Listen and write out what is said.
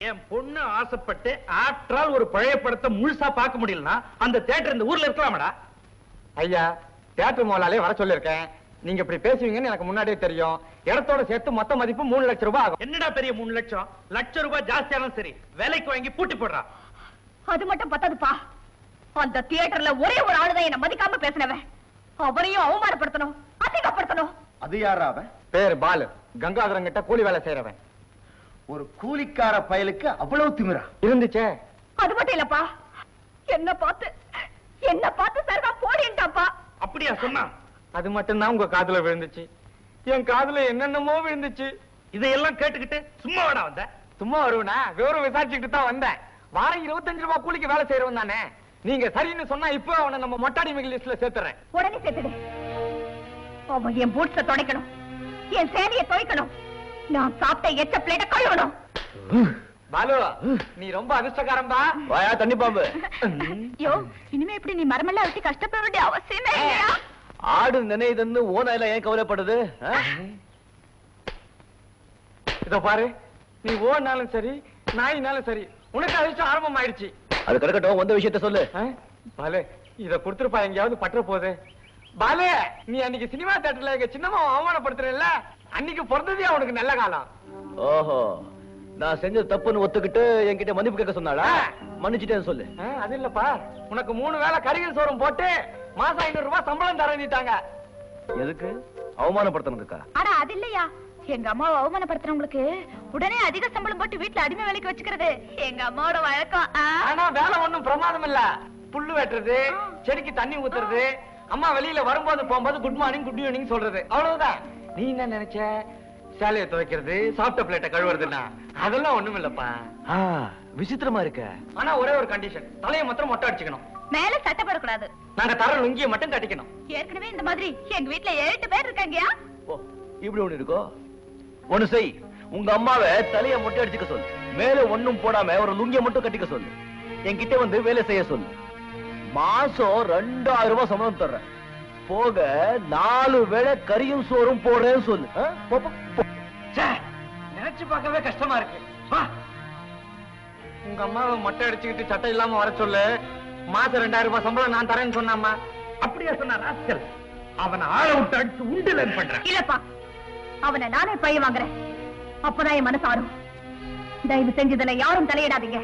என் பொண்ணு ஆசைப்பட்டு ஆற்றால் ஒரு பழைய படத்தை முழுசா பார்க்க முடியலன்னா அந்த தியேட்டர் இந்த ஊர்ல இருக்கலாமடா? ஐயா, தியேட்டர் முதலாளே வர சொல்லிருக்கேன். நீங்க இப்படி பேசுவீங்கன்னு எனக்கு முன்னாடியே தெரியும். இடத்தோட சேர்த்து மொத்த மதிப்பு 3 லட்சம் ரூபாய் ஆகும். என்னடா பெரிய 3 லட்சம்? லட்சம் ரூபாய் ஜாஸ்தியாலும் சரி, வேலைக்கு வாங்கி பூட்டி போடுறா. அது மட்டும் பத்தாதுப்பா. அந்த தியேட்டர்ல ஒரே ஒரு ஆளுதான் என்ன மதிக்காம பேசினவன். அவரையும் அவமானப்படுத்தணும், அதிகப்படுத்தணும். அது யாரா அவன்? பேர் பாலு, கங்காதரன் கிட்ட கூலி வேலை செய்யறவன். ஒரு கூலிக்கார பயலுக்கு அவ்வளவு திமிரா இருந்துச்சே. அது மட்டும் இல்லப்பா, என்ன பார்த்து சர்வா போடின்ட்டாப்பா. அப்படியா சொன்னா? அது மட்டும்தான் உங்க காதுல விழுந்துச்சு. என் காதுல என்னென்னமோ விழுந்துச்சு. இதையெல்லாம் கேட்டுக்கிட்டு சும்மா வாடா வந்த? சும்மா வருவனா? விவரம் விசாரிச்சுக்கிட்டு தான் வந்தேன். வாரம் 25 ரூபாய் கூலிக்கு வேலை செய்யறவன் தானே. நீங்க சரின்னு சொன்னா இப்போ அவனை நம்ம மொட்டாடிமைகள் லிஸ்ட்ல சேர்த்துறேன். உடனே சேர்த்துடு. அவன் என் பூட்ஸ துடைக்கணும், என் சேலையை துவைக்கணும், நான் சாப்பிட்ட எச்ச பிளேட்ட கழுவணும். பாலு, நீ ரொம்ப அதிர்ஷ்டக்காரன்பா. வாயா தண்ணி பாம்பு. யோ, இனிமே இப்படி நீ மரமெல்லாம் வச்சு கஷ்டப்பட வேண்டிய அவசியமே இல்லையா? ஆடு நினைதுன்னு ஓனாயில ஏன் கவலைப்படுது? இதோ பாரு, நீ ஓடினாலும் சரி நாயினாலும் சரி, உனக்கு அதிர்ஷ்டம் ஆரம்பம் ஆயிடுச்சு. அது கிடக்கட்டும், வந்த விஷயத்த சொல்லு. பாலு, இத கொடுத்துருப்பா, எங்கேயாவது பற்ற போகுது. பாலு, நீ அன்னைக்கு சினிமா தியேட்டர்ல எங்க சின்னம்மா அவமானப்படுத்துறல, அன்னைக்கு பிறந்ததே அவனுக்கு நல்ல காலம். ஓஹோ, நான் செஞ்ச தப்புன்னு ஒத்துக்கிட்டு என்கிட்ட மன்னிப்பு கேட்க சொன்னாளா? மன்னிச்சுட்டேன்னு சொல்லு. அது இல்லப்பா, உனக்கு 3 வேளை கறிகள் சோறும் போட்டு மாசம் 500 ரூபாய் சம்பளம் தரணிட்டாங்க. எதுக்கு? அவமானப்படுத்தினதுக்கா? ஆனா அது இல்லையா, எங்க அம்மாவை அவமானப்படுத்துறவங்களுக்கு உடனே அதிக சம்பளம் போட்டு வீட்டுல அடிமை வேலைக்கு வச்சுக்கிறது எங்க அம்மாவோட வழக்கம். ஆனா வேலை ஒண்ணும் பிரமாதம் இல்ல. புல்லு வெட்டுறது, செடிக்கு தண்ணி ஊத்துறது, அம்மா வெளியில வரும்போது போகும்போது குட் மார்னிங் குட் ஈவினிங் சொல்றது, அவ்வளவுதான். நீ என்ன நினைச்ச? சேலையை துவைக்கிறது, சாப்பிட்ட பிளேட்டை கழுவுறதுன்னா அதெல்லாம் ஒண்ணும் இல்லப்பா. விசித்திரமா இருக்க. ஆனா ஒரே ஒரு கண்டிஷன், தலையை மாத்திரம் மொட்டை அடிச்சுக்கணும். மேல சட்டப்படக்கூடாது. நாங்க தர லுங்கிய மட்டும் கட்டிக்கணும். ஏற்கனவே இந்த மாதிரி எங்க வீட்டுல 7 பேர் இருக்காங்கயா. இப்படி ஒண்ணு இருக்கோ? ஒண்ணு செய், உங்க அம்மாவை தலைய மொட்டை அடிச்சுக்க சொல்லு. மேல ஒண்ணும் போடாம ஒரு லுங்கிய மட்டும் கட்டிக்க சொல்லு. என்கிட்ட வந்து வேலை செய்ய சொல்லு. மாசம் 2000 ரூபாய் சம்பளம் தர்றேன். போக 4 வேளை கறியும் சோறும் போடுறேன்னு சொல்லு. நினைச்சு பார்க்கவே கஷ்டமா இருக்கு. உங்க அம்மாவை மொட்டை அடிச்சுக்கிட்டு சட்டை இல்லாம வர சொல்லு. மாசம் 2000 ரூபாய் சம்பளம் நான் தரேன்னு சொன்னாமா? அப்படியா சொன்னா ராஸ்கல்? அவனை ஆள விட்டு அடிச்சு உண்டுலன்னு பண்றேன். இல்லப்பா, அவனை நானே பழி வாங்குறேன். அப்பதான் என் மனசு ஆறும். தயவு செஞ்சு இதுல யாரும் தலையிடாதீங்க.